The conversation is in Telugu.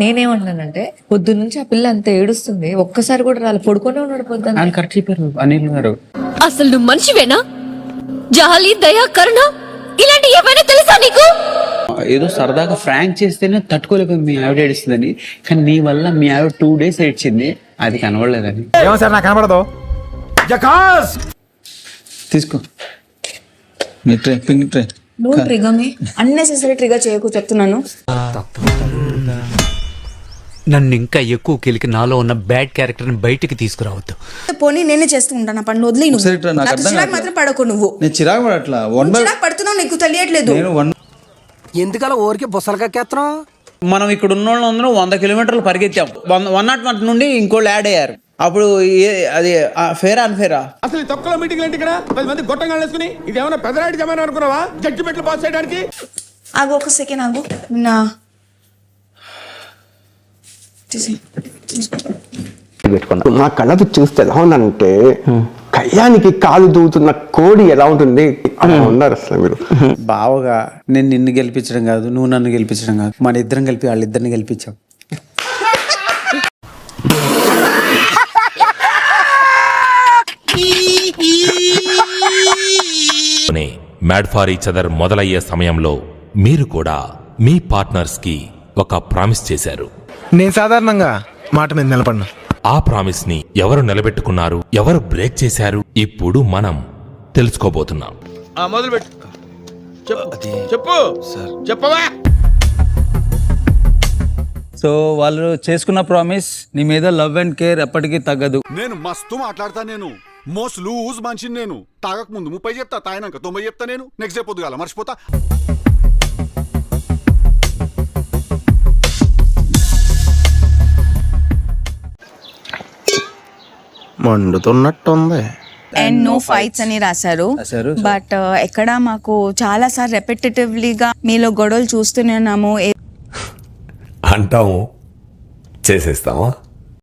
నేనేమన్నానంటే పొద్దు నుంచి ఆ పిల్ల అంత ఏడుస్తుంది, ఒక్కసారి కూడా రాలి పడుకునే ఉన్నాడు పొద్దున్న. ఆయన కరెక్ట్ చెప్పారు అనిల్ గారు. అసలు నువ్వు మనిషివేనా? జాలి, దయ, కరుణ ఇలాంటి ఏమైనా తెలుసా నీకు? ఏదో సరదాగా ఫ్రాంక్ చేస్తేనే తట్టుకోలేకపోయింది మీ ఆవిడ ఏడుస్తుందని, కానీ నీ వల్ల మీ ఆవిడ 2 days ఏడ్చింది, అది కనబడలేదని. కనబడదు. తీసుకో don't trigger me, unnecessary trigger చేయకు చెప్తున్నాను. నన్ను ఇంకా ఎక్కువ కెలికి నాలో ఉన్న బ్యాడ్ క్యారెక్టర్ని బయటికి తీసుకురావద్దు. పోనీ నేనే చేస్తూ ఉంటాను పని, వదిలే. చిరాకు మాత్రం పడకు నువ్వు. నేను చిరాకు పడట్లా, చిరాకు పడుతున్నావు, నీకు తెలియట్లేదు. ఎందుకలా ఊరికే బుసలు కక్కేస్తున్నావు? మనం ఇక్కడ ఉన్న వాళ్ళు అందరం 100 kilometers పరిగెత్తాం. 101 నుండి ఇంకోళ్ళు యాడ్ అయ్యారు. అప్పుడు అది ఫేరా అన్ఫేరా? అసలు తొక్కలో మీటింగ్ ఏంటి ఇక్కడ? 10 మంది గొట్టంగా వేసుకుని ఇది ఏమైనా పెదరాడి జమానా అనుకున్నావా? జడ్జిమెంట్లు పాస్ చేయడానికి? ఆగు ఒక సెకండ్, ఆగు. నా కళ్ళతో చూస్తే ఎలా ఉందంటే కయ్యానికి కాలు దూతున్న కోడి ఎలా ఉంటుంది అలా ఉన్నారు అసలు మీరు. బావగా నేను నిన్ను గెలిపించడం కాదు, నువ్వు నన్ను గెలిపించడం కాదు, మన ఇద్దరం కలిపి వాళ్ళిద్దరిని గెలిపించాం. మ్యాడ్ ఫర్ ఈచ్ అదర్ మొదలయ్యే సమయంలో మీరు కూడా మీ పార్ట్నర్స్ కి ఒక ప్రామిస్ చేశారు. నేను సాధారణంగా మాట మీద నిలబడినా. ఆ ప్రామిస్ ని ఎవరు నిలబెట్టుకున్నారు, ఎవరు బ్రేక్ చేశారు, ఇప్పుడు మనం తెలుసుకోబోతున్నాం. చెప్పవా? సో వాళ్ళు చేసుకున్న ప్రామిస్, నీ మీద లవ్ అండ్ కేర్ ఎప్పటికీ తగ్గదు. నేను మస్తు మాట్లాడతా, నేను మోస్ట్ లూజ్ మనిషిని. నేను తాగక ముందు 30 చెప్తా, తాగినాక 90 చెప్తా. నేను నెక్స్ట్ డే పొద్దుగాల మర్చిపోతా. మండుతున్నట్టుంది. అండ్ నో ఫైట్స్ అని రాశారు. బట్ ఎక్కడ మాకు చాలా సార్లు రెపిటేటివ్లీగా మీలో గొడవలు చూస్తూనే ఉన్నాము. అంటాము, చేసేస్తామా?